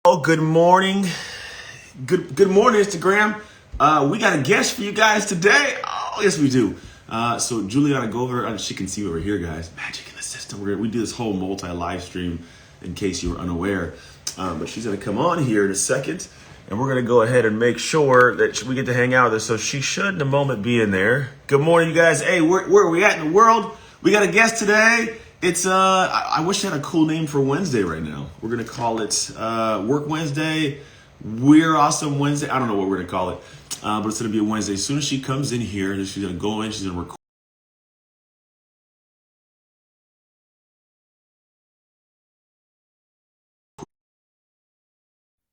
Oh, good morning. Good morning, Instagram. We got a guest for you guys today. Oh, yes, we do. So Juliana, go over. She can see over here, guys. Magic in the system. We do this whole multi-live stream in case you were unaware. But she's gonna come on here in a second, and we're gonna go ahead and make sure that we get to hang out with her. So she should, in a moment, be in there. Good morning, you guys. Hey, where are we at in the world? We got a guest today. It's I wish I had a cool name for Wednesday right now. We're gonna call it Work Wednesday, We're Awesome Wednesday. I don't know what we're gonna call it, but it's gonna be a Wednesday. As soon as she comes in here, she's gonna go in. She's gonna record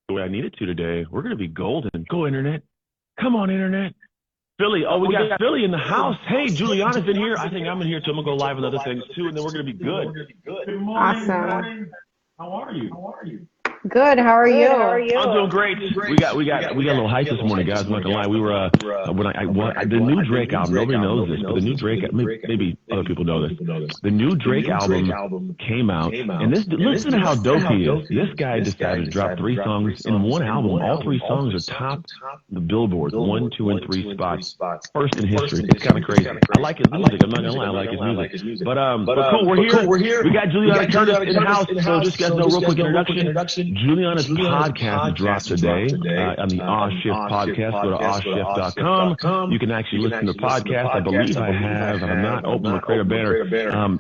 the way I need it to today. We're gonna be golden. Go internet. Come on, internet. Philly. Oh, we got Philly in the house. Hey, Juliana's in here. I think I'm in here too. I'm gonna go live on other things too, and then we're gonna be good. Good morning. Awesome. Good morning. How are you? Good. How are you? I'm doing great. We got a little hype this morning, guys. I'm not gonna lie. We were the new Drake album. Nobody knows this, but the new Drake, maybe other people know this. The new Drake album came out, and listen to how dope he is. This guy decided to drop 3 songs in one album. All 3 songs are top the Billboard 1, 2, and 3 spots. First in history. It's kind of crazy. I like his music. I'm not gonna lie. I like his music. But cool. We're here. We got Juliana Curtis in the house. So just guys know real quick introduction. Juliana's podcast dropped today on the Oz Shift podcast. Go to ozshift.com. You can actually listen to the podcast. I believe I have. I'm not open to create a banner.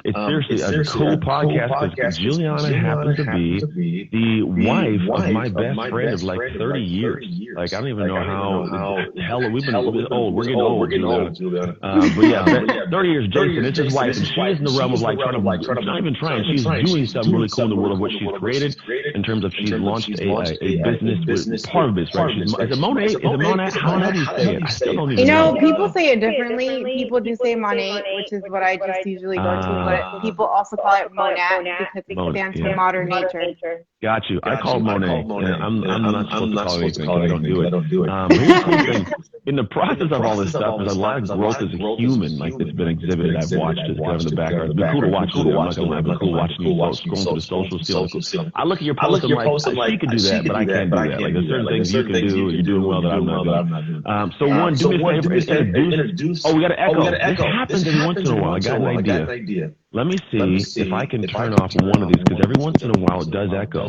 It's seriously a cool podcast because Juliana happens to be the wife of my best friend of like 30 years. Like, I don't even know how hell we've been old. We're getting old, Juliana. But yeah, 30 years. Jason, it's his wife, and she is in the realm of like trying to, not even trying. She's doing something really cool in the world of what she's created in terms of she's launched a business with part of this, right? Is it monet? Is it monet? How do you say it? I still don't even know. People say it differently. People do say monet, which is what I just usually go to, but people also call it monet because it stands for modern nature. Got you. I call it monet. I'm not supposed to call it anything. I don't do it. Here's the cool thing. In the process of all this stuff, there's a lot of growth as a human, like it's been exhibited. I've watched it kind of in the background. It's been cool to watch. I'm not gonna lie. It's been cool watching you scrolling through the social. I look at your posts and like, she can do that, but I can't do that. Like, there's certain things you can do, and you're doing well that I'm not doing. So one, do me a favor, introduce. Oh, we got an echo. This happens every once in a while. I got an idea. Let me see if I can turn off one of these, because every once in a while it does echo.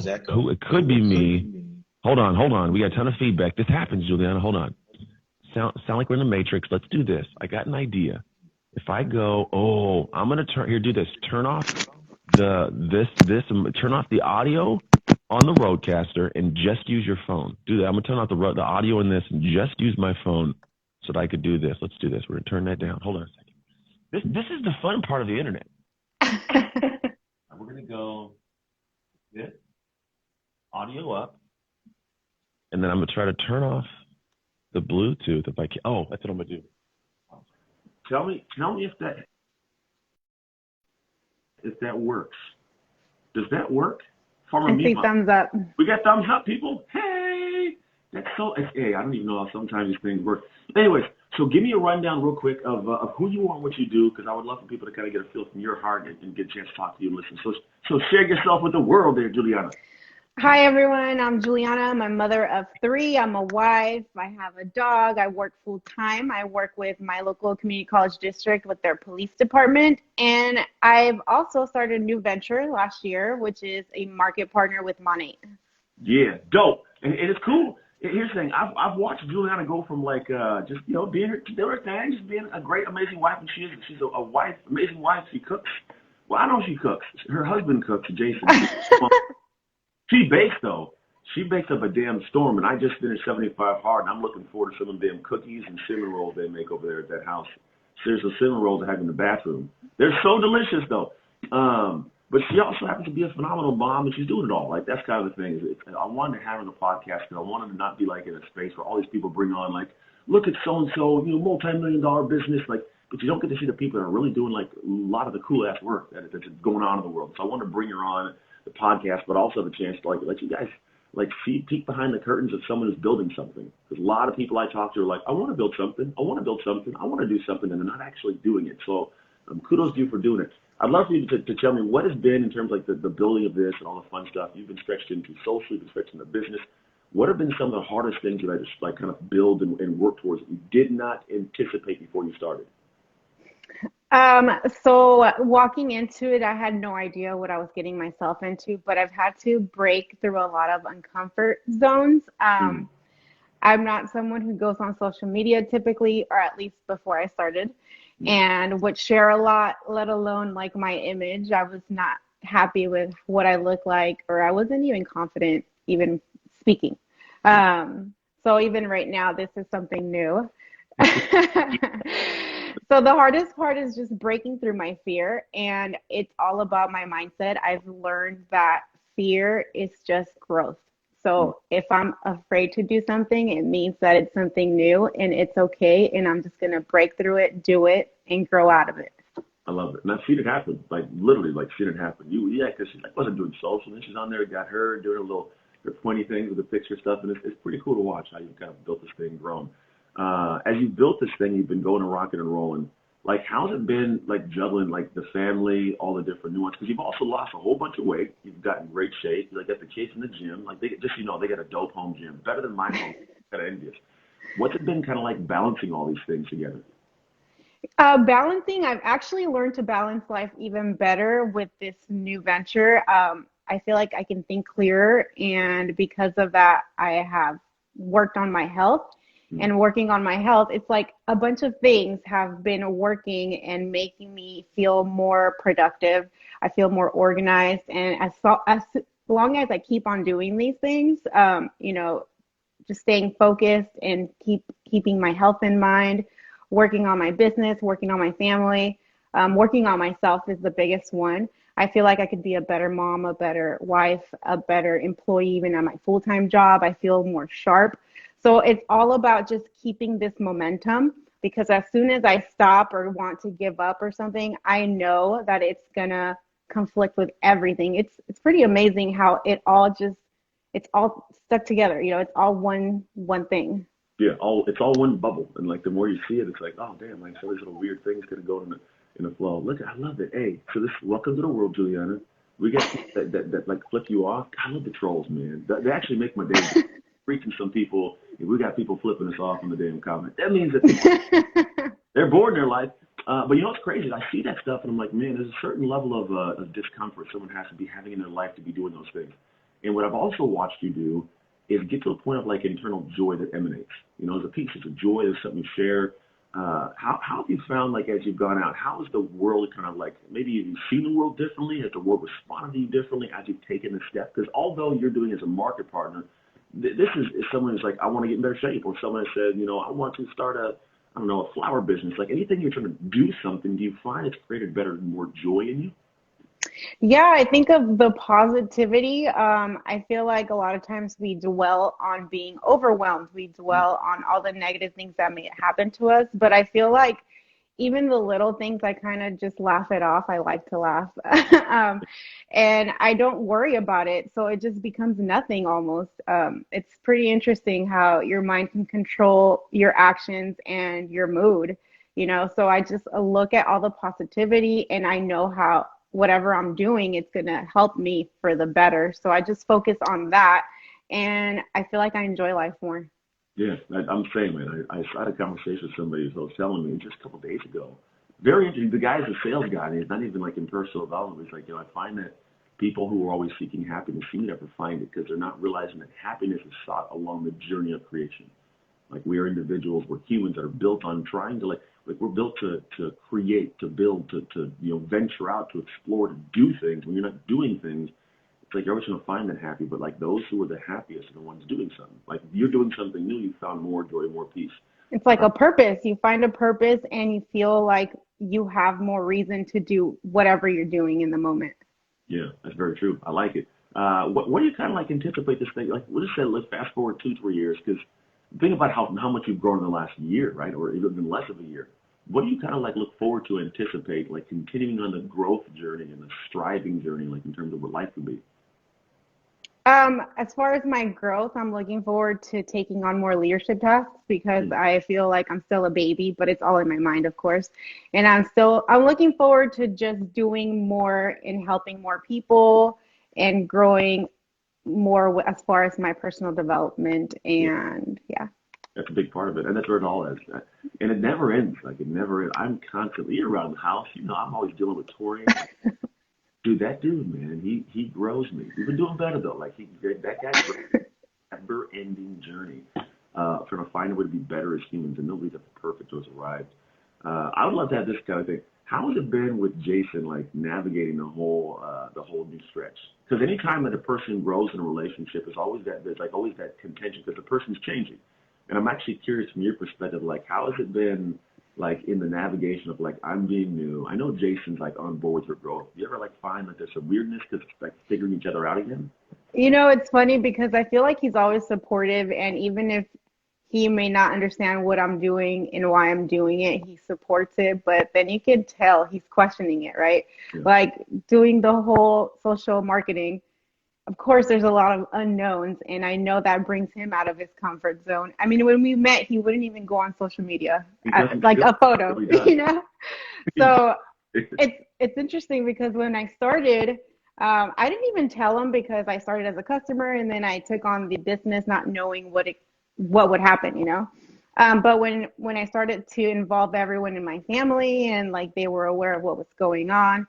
It could be me. Hold on. We got a ton of feedback. This happens, Juliana. Hold on. Sound like we're in the Matrix. Let's do this. I got an idea. If I go, I'm gonna do this. Turn off turn off the audio on the Roadcaster and just use your phone. Do that. I'm gonna turn off the audio in this and just use my phone so that I could do this. Let's do this. We're gonna turn that down. Hold on a second. This is the fun part of the internet. We're gonna go this audio up, and then I'm gonna try to turn off the Bluetooth if I can. Oh, that's what I'm gonna do. Tell me if that works. Does that work? I see thumbs up. We got thumbs up, people. Hey, that's so. Hey, I don't even know how sometimes these things work. Anyways, so give me a rundown real quick of who you are and what you do, because I would love for people to kind of get a feel from your heart and get a chance to talk to you and listen. So share yourself with the world there, Juliana. Hi, everyone. I'm Juliana. I'm a mother of 3. I'm a wife. I have a dog. I work full time. I work with my local community college district with their police department. And I've also started a new venture last year, which is a market partner with Monet. Yeah, dope. And it's cool. Here's the thing. I've watched Juliana go from like just being her thing, just being a great, amazing wife, and she's a wife, amazing wife. She cooks. Well, I know she cooks. Her husband cooks, Jason. She bakes, though. She bakes up a damn storm, and I just finished 75 hard, and I'm looking forward to some of them damn cookies and cinnamon rolls they make over there at that house. Seriously, cinnamon rolls I have in the bathroom. They're so delicious, though. But she also happens to be a phenomenal mom, and she's doing it all. Like, that's kind of the thing. I wanted to have her on the podcast because I wanted to not be like in a space where all these people bring on, like, look at so-and-so, multi-million-dollar business. Like, but you don't get to see the people that are really doing, like, a lot of the cool-ass work that's going on in the world. So I wanted to bring her on the podcast, but also the chance to like let you guys like peek behind the curtains of someone who's building something. Because a lot of people I talk to are like, I want to build something, I want to do something, and they're not actually doing it. So kudos to you for doing it. I'd love for you to tell me what has been in terms of like the building of this and all the fun stuff you've been stretched into socially, you've been stretched into business. What have been some of the hardest things you had to like kind of build and work towards that you did not anticipate before you started? So walking into it, I had no idea what I was getting myself into, but I've had to break through a lot of uncomfort zones. Mm. I'm not someone who goes on social media typically, or at least before I started, Mm. and would share a lot, let alone like my image. I was not happy with what I looked like, or I wasn't even confident even speaking. So even right now, this is something new. So the hardest part is just breaking through my fear, and it's all about my mindset. I've learned that fear is just growth. Mm. So if I'm afraid to do something, it means that it's something new and it's okay, and I'm just gonna break through it, do it, and grow out of it. I love it. And I've seen it happen, like literally, like seen it happen. Yeah, because she like wasn't doing social, and she's on there, got her doing a little, her pointy things with the picture stuff, and it's pretty cool to watch how you've kind of built this thing, grown. As you built this thing, you've been going and rocking and rolling. Like, how's it been, like juggling like the family, all the different nuances? Because you've also lost a whole bunch of weight. You've gotten great shape. You like got the kids in the gym. Like they just they got a dope home gym, better than my home. Kind of envious. What's it been kind of like balancing all these things together? Balancing, I've actually learned to balance life even better with this new venture. I feel like I can think clearer, and because of that, I have worked on my health. Mm. And working on my health, it's like a bunch of things have been working and making me feel more productive. I feel more organized, and as long as I keep on doing these things, just staying focused and keeping my health in mind, working on my business, working on my family, working on myself is the biggest one. I feel like I could be a better mom, a better wife, a better employee, even at my full-time job. I feel more sharp. So it's all about just keeping this momentum, because as soon as I stop or want to give up or something, I know that it's gonna conflict with everything. It's pretty amazing how it's all stuck together. It's all one thing. Yeah, it's all one bubble, and like the more you see it, it's like, oh damn, like some of these little weird things gonna go in the flow. Look, I love it. Hey, so this welcome to the world, Juliana. We got people that like flip you off. I love the trolls, man. They actually make my day. Reaching some people, and we got people flipping us off in the damn comment. That means that they're bored in their life. But you know what's crazy? I see that stuff, and I'm like, man, there's a certain level of discomfort someone has to be having in their life to be doing those things. And what I've also watched you do is get to a point of like internal joy that emanates. There's a piece, it's a joy, there's something you share. How have you found, like, as you've gone out, how has the world kind of like, maybe you've seen the world differently? Has the world responded to you differently as you've taken the step? Because although you're doing it as a market partner, this is someone who's like, I want to get in better shape, or someone said, I want to start I don't know, a flower business. Like anything you're trying to do something, do you find it's created better, more joy in you? Yeah, I think of the positivity. I feel like a lot of times we dwell on being overwhelmed. We dwell on all the negative things that may happen to us. But I feel like even the little things, I kind of just laugh it off. I like to laugh. And I don't worry about it. So it just becomes nothing almost. It's pretty interesting how your mind can control your actions and your mood. So I just look at all the positivity, and I know how whatever I'm doing, it's going to help me for the better. So I just focus on that, and I feel like I enjoy life more. Yeah, I'm saying, man, I had a conversation with somebody who was telling me just a couple of days ago. Very interesting. The guy's a sales guy, and he's not even like in personal development. He's like, I find that people who are always seeking happiness seem to never find it because they're not realizing that happiness is sought along the journey of creation. Like we are individuals, we're humans that are built on trying to like we're built to create, to build, to venture out, to explore, to do things. When you're not doing things, it's like you're always going to find that happy. But like those who are the happiest are the ones doing something. Like if you're doing something new, you found more joy, more peace. It's like a purpose. You find a purpose, and you feel like you have more reason to do whatever you're doing in the moment. Yeah, that's very true. I like it. What do you kind of like anticipate this thing? Like, we'll just say, let's fast forward 2, 3 years, because think about how much you've grown in the last year, right? Or even less of a year. What do you kind of like look forward to, anticipate, like continuing on the growth journey and the striving journey, like in terms of what life could be? As far as my growth, I'm looking forward to taking on more leadership tasks because I feel like I'm still a baby, but it's all in my mind, of course. And I'm looking forward to just doing more and helping more people and growing more as far as my personal development. Yeah. And yeah. That's a big part of it, and that's where it all is. And it never ends. Like it never ends. I'm constantly around the house. You know, I'm always dealing with Tori. Dude, that dude, man, he grows me. We've been doing better though. Like that guy's a never-ending journey, trying to find a way to be better as humans, and nobody's ever perfect or has arrived. I would love to have this kind of thing. How has it been with Jason, like navigating the whole new stretch? Because anytime that a person grows in a relationship, there's like always that contention because the person's changing. And I'm actually curious from your perspective, like how has it been, like in the navigation of like I'm being new? I know Jason's like on board with your growth. Do you ever like find that there's a weirdness because it's like figuring each other out again? You know, it's funny because I feel like he's always supportive, and even if he may not understand what I'm doing and why I'm doing it, he supports it. But then you can tell he's questioning it, right? Yeah. Like doing the whole social marketing. Of course, there's a lot of unknowns, and I know that brings him out of his comfort zone. I mean, when we met, he wouldn't even go on social media, like a photo, you know? So it's interesting because when I started, I didn't even tell him because I started as a customer and then I took on the business not knowing what would happen, you know? But when I started to involve everyone in my family and like they were aware of what was going on,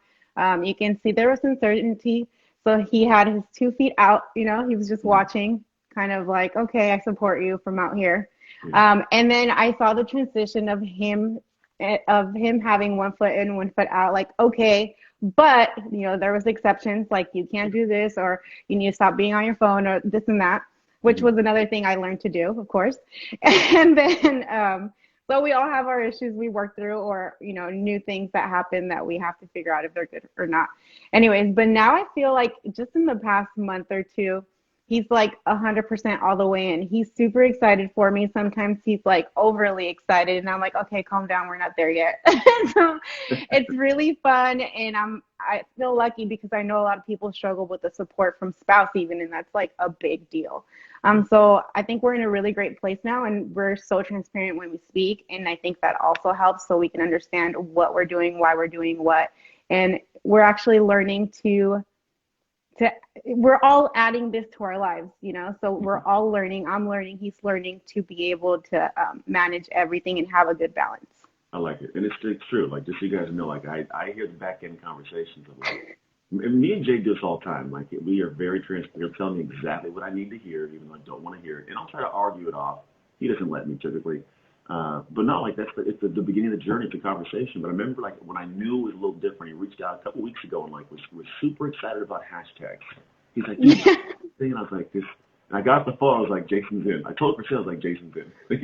you can see there was uncertainty. So he had his 2 feet out, you know, he was just watching, kind of like, okay, I support you from out here. And then I saw the transition of him having 1 foot in, 1 foot out, like, okay, but you know, there was exceptions, like you can't do this, or you need to stop being on your phone, or this and that, which was another thing I learned to do, of course. And then so we all have our issues we work through, or you know, new things that happen that we have to figure out if they're good or not. Anyways, but now I feel like just in the past month or two, he's like 100% all the way in. He's super excited for me. Sometimes he's like overly excited, and I'm like, okay, calm down, we're not there yet. So it's really fun, and I feel lucky because I know a lot of people struggle with the support from spouse even, and that's like a big deal. So I think we're in a really great place now, and we're so transparent when we speak, and I think that also helps so we can understand what we're doing, why we're doing what, and we're actually learning to we're all adding this to our lives, you know, so we're all learning. I'm learning, he's learning to be able to manage everything and have a good balance. I like it, and it's true. Like just so you guys know, like I hear the back end conversations of like me and Jay do this all the time. Like we are very transparent. He'll tell me exactly what I need to hear, even though I don't want to hear it, and I'll try to argue it off. He doesn't let me typically, but not like it's the beginning of the journey, it's a conversation. But I remember like when I knew it was a little different, he reached out a couple weeks ago and like was super excited about hashtags. He's like, dude, thing, and I was like, this. And I got off the phone. I was like, Jason's in. I told Priscilla, I was like, Jason's in.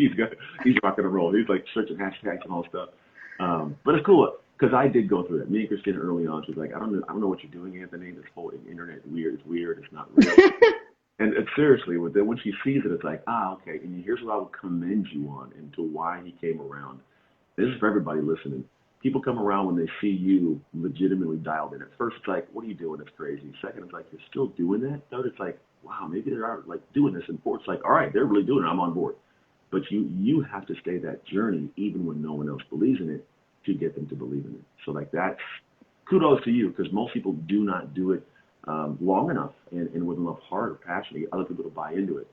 He's rocking and roll. He's like searching hashtags and all stuff. But it's cool because I did go through that. Me and Christina early on, she was like, I don't know what you're doing, Anthony. This whole internet is weird. It's weird. It's not real. And seriously, when she sees it, it's like, okay. And here's what I would commend you on into why he came around. This is for everybody listening. People come around when they see you legitimately dialed in. At first, it's like, what are you doing? That's crazy. Second, it's like, you're still doing that? Third, it's like, wow, maybe they are like doing this. And fourth, it's like, all right, they're really doing it. I'm on board. But you have to stay that journey even when no one else believes in it to get them to believe in it. So like that's kudos to you because most people do not do it long enough and with enough heart or passion to get other people to buy into it.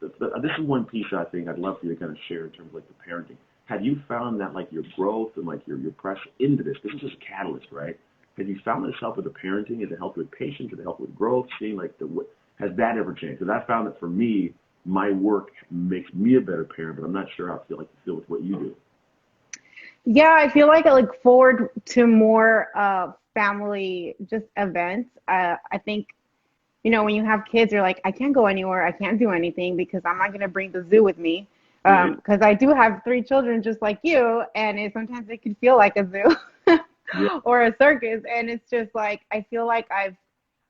This is one piece I think I'd love for you to kind of share in terms of like the parenting. Have you found that like your growth and like your press into this is just a catalyst, right? Have you found this help with the parenting? Has it helped with patience? Has it helped with growth? Seeing like has that ever changed? Because I found that for me, my work makes me a better parent, but I'm not sure how I feel with what you do. Yeah, I feel like I look forward to more family just events. I think, you know, when you have kids, you're like, I can't go anywhere. I can't do anything because I'm not going to bring the zoo with me. Because I do have 3 children just like you, and sometimes it can feel like a zoo or a circus. And it's just like, I feel like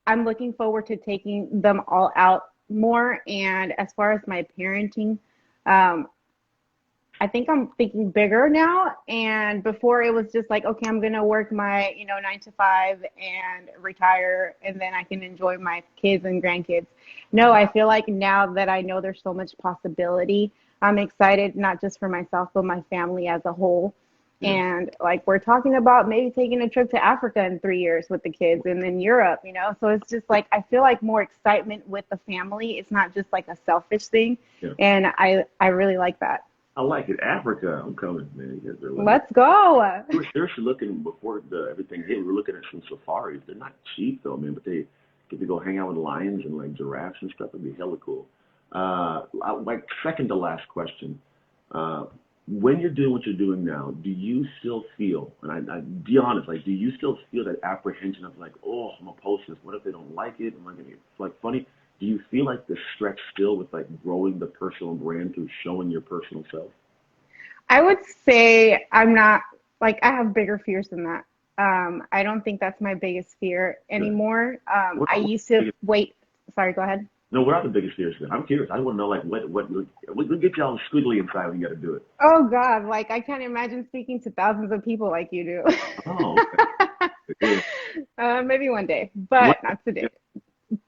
I'm looking forward to taking them all out more. And as far as my parenting, I I think I'm thinking bigger now. And before it was just like, okay, I'm going to work my, 9 to 5 and retire, and then I can enjoy my kids and grandkids. No, I feel like now that I know there's so much possibility, I'm excited, not just for myself, but my family as a whole. Yeah. And like, we're talking about maybe taking a trip to Africa in 3 years with the kids, and then Europe, So it's just like, I feel like more excitement with the family. It's not just like a selfish thing. Yeah. And I really like that. I like it. Africa, I'm coming, man. You guys are Let's go. We were seriously looking before everything hit. We were looking at some safaris. They're not cheap though, man, but they get to go hang out with lions and like giraffes and stuff. It'd be hella cool. Like second to last question. When you're doing what you're doing now, do you still feel, and I be honest, like, do you still feel that apprehension of like, oh, I'm gonna post this. What if they don't like it? Am I gonna get like funny? Do you feel like the stretch still with like growing the personal brand through showing your personal self? I would say I'm not, like, I have bigger fears than that. I don't think that's my biggest fear anymore. I used to wait. Sorry, go ahead. No, what are the biggest fears then? I'm curious. I want to know, like, what gets y'all squiggly inside when you got to do it? Oh, God. Like, I can't imagine speaking to thousands of people like you do. Oh, okay. Maybe one day, but not today.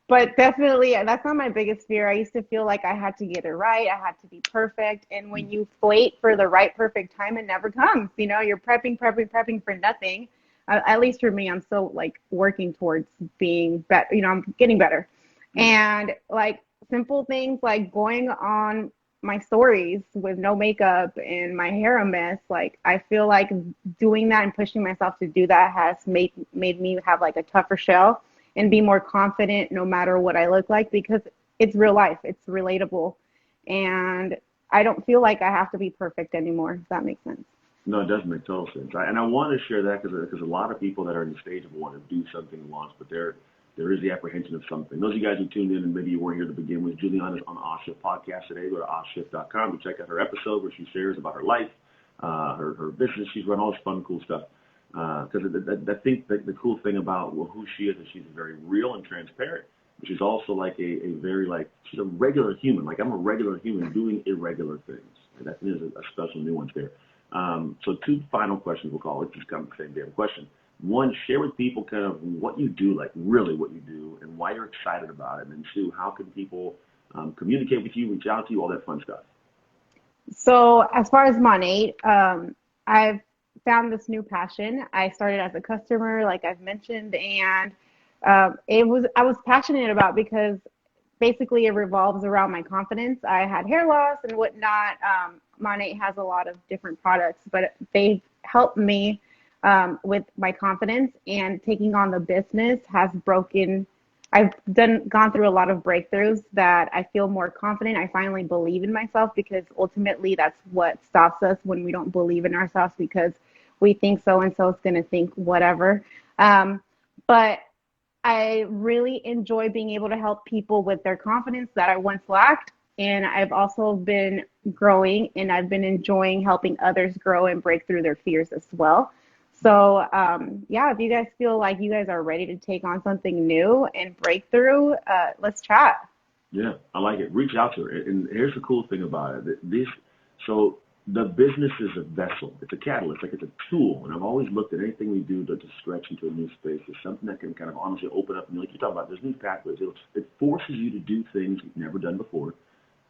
But definitely, that's not my biggest fear. I used to feel like I had to get it right. I had to be perfect. And when you wait for the right, perfect time, it never comes. You're prepping for nothing. At least for me, I'm still like working towards being better. I'm getting better. And like simple things like going on my stories with no makeup and my hair a mess. Like, I feel like doing that and pushing myself to do that has made me have like a tougher shell and be more confident no matter what I look like, because it's real life. It's relatable. And I don't feel like I have to be perfect anymore, if that makes sense. No, it does make total sense. And I want to share that because a lot of people that are in the stage of wanting to do something launch, but there is the apprehension of something. Those of you guys who tuned in and maybe you weren't here to begin with, Juliana's on the Offshift podcast today. Go to offshift.com to check out her episode where she shares about her life, her business. She's run all this fun, cool stuff. Because I think that the cool thing about who she is she's very real and transparent, but she's also like a very like, she's a regular human. Like, I'm a regular human doing irregular things. And that is a special nuance there. So 2 final questions we'll call it, just kind of the same damn question. 1, share with people kind of what you do, like really what you do, and why you're excited about it. And then 2, how can people communicate with you, reach out to you, all that fun stuff. So as far as Monet, I've found this new passion. I started as a customer, like I've mentioned, and I was passionate about because basically it revolves around my confidence. I had hair loss and whatnot. Monet has a lot of different products, but they've helped me with my confidence, and taking on the business has I've gone through a lot of breakthroughs that I feel more confident. I finally believe in myself, because ultimately that's what stops us, when we don't believe in ourselves because we think so-and-so is going to think whatever. But I really enjoy being able to help people with their confidence that I once lacked. And I've also been growing, and I've been enjoying helping others grow and break through their fears as well. So, if you guys feel like you guys are ready to take on something new and break through, let's chat. Yeah, I like it. Reach out to her. And here's the cool thing about it. So the business is a vessel. It's a catalyst. Like, it's a tool. And I've always looked at anything we do to stretch into a new space as something that can kind of honestly open up. And like you talk about, there's new pathways. It forces you to do things you've never done before.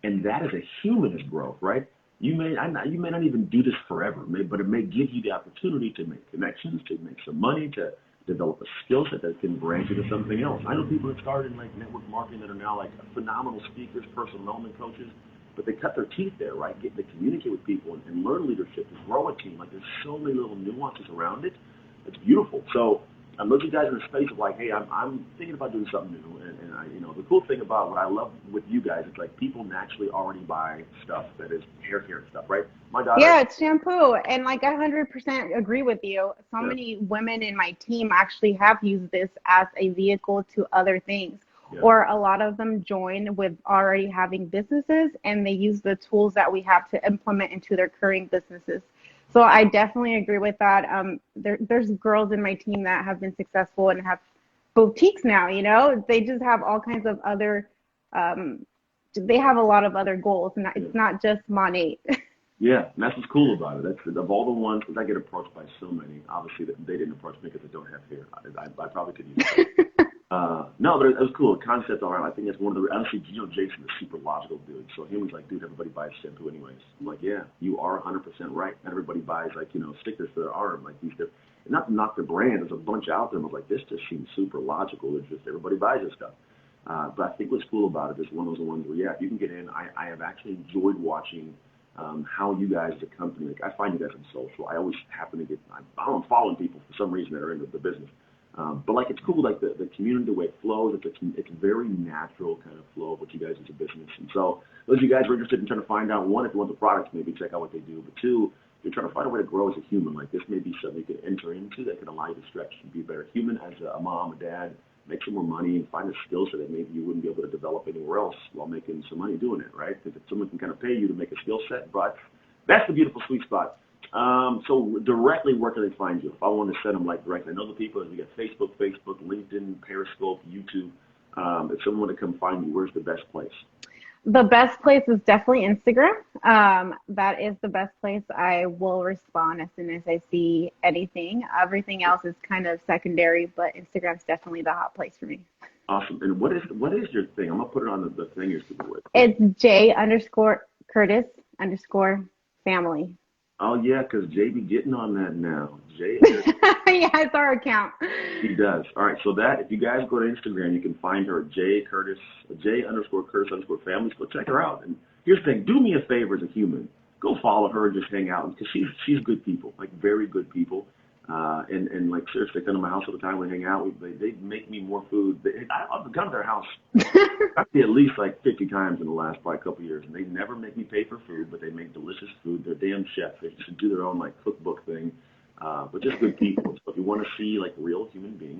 And that is a humanist growth, right? You may not even do this forever, but it may give you the opportunity to make connections, to make some money, to develop a skill set that can branch into something else. I know people that started in like network marketing that are now like phenomenal speakers, personal development coaches, but they cut their teeth there, right? They communicate with people and learn leadership and grow a team. Like, there's so many little nuances around it. It's beautiful. So I'm looking guys in a space of like, hey, I'm thinking about doing something new. And the cool thing about what I love with you guys is like, people naturally already buy stuff that is hair care stuff, right? My daughter. Yeah, it's shampoo. And like, I 100% agree with you. So many women in my team actually have used this as a vehicle to other things. Yeah. Or a lot of them join with already having businesses, and they use the tools that we have to implement into their current businesses. So I definitely agree with that. There's girls in my team that have been successful and have boutiques now, they just have all kinds of other, they have a lot of other goals, and it's not just Monet. Yeah, and that's what's cool about it. That's of all the ones, because I get approached by so many. Obviously, they didn't approach me because they don't have hair. I probably could use it. No, but it was cool. The concept around, I think it's one of the, honestly, Jason is a super logical dude. So he was like, dude, everybody buys shampoo anyways. I'm like, yeah, you are 100% right. Everybody buys, like, stickers for their arm, like these different, not to knock the brand, there's a bunch out there. I was like, this just seems super logical. It's just everybody buys this stuff. But I think what's cool about it is one of those ones where, yeah, if you can get in, I have actually enjoyed watching how you guys, the company, like I find you guys on social. I always happen to I'm following people for some reason that are into the business. But like it's cool, like the community, the way it flows, it's a very natural kind of flow of what you guys as a business. And so those of you guys are interested in trying to find out, one, if you want the products, maybe check out what they do. But two, if you're trying to find a way to grow as a human, like this may be something you can enter into that can allow you to stretch and be a better human as a mom, a dad, make some more money and find a skill set that maybe you wouldn't be able to develop anywhere else while making some money doing it, right? Because if someone can kind of pay you to make a skill set, but that's the beautiful sweet spot. So directly, where can they find you? If I want to send them like directly, I know the people, you got Facebook, LinkedIn, Periscope, YouTube. If someone want to come find you, where's the best place? The best place is definitely Instagram. That is the best place. I will respond as soon as I see anything. Everything else is kind of secondary, but Instagram's definitely the hot place for me. Awesome. And what is your thing? I'm gonna put it on the thing you're speaking with. It's J_Curtis_family. Oh yeah, because Jay be getting on that now. Jay. Yeah, it's our account. He does. All right, so that if you guys go to Instagram, you can find her J_Curtis family. So check her out. And here's the thing: do me a favor as a human, go follow her and just hang out because she's good people, like very good people. And like seriously, they come to my house all the time. We hang out. They make me more food. I've gone to their house probably at least like 50 times in the last probably couple of years, and they never make me pay for food, but they make delicious food. They're damn chefs. They should do their own like cookbook thing. But just good people. So if you want to see like real human beings.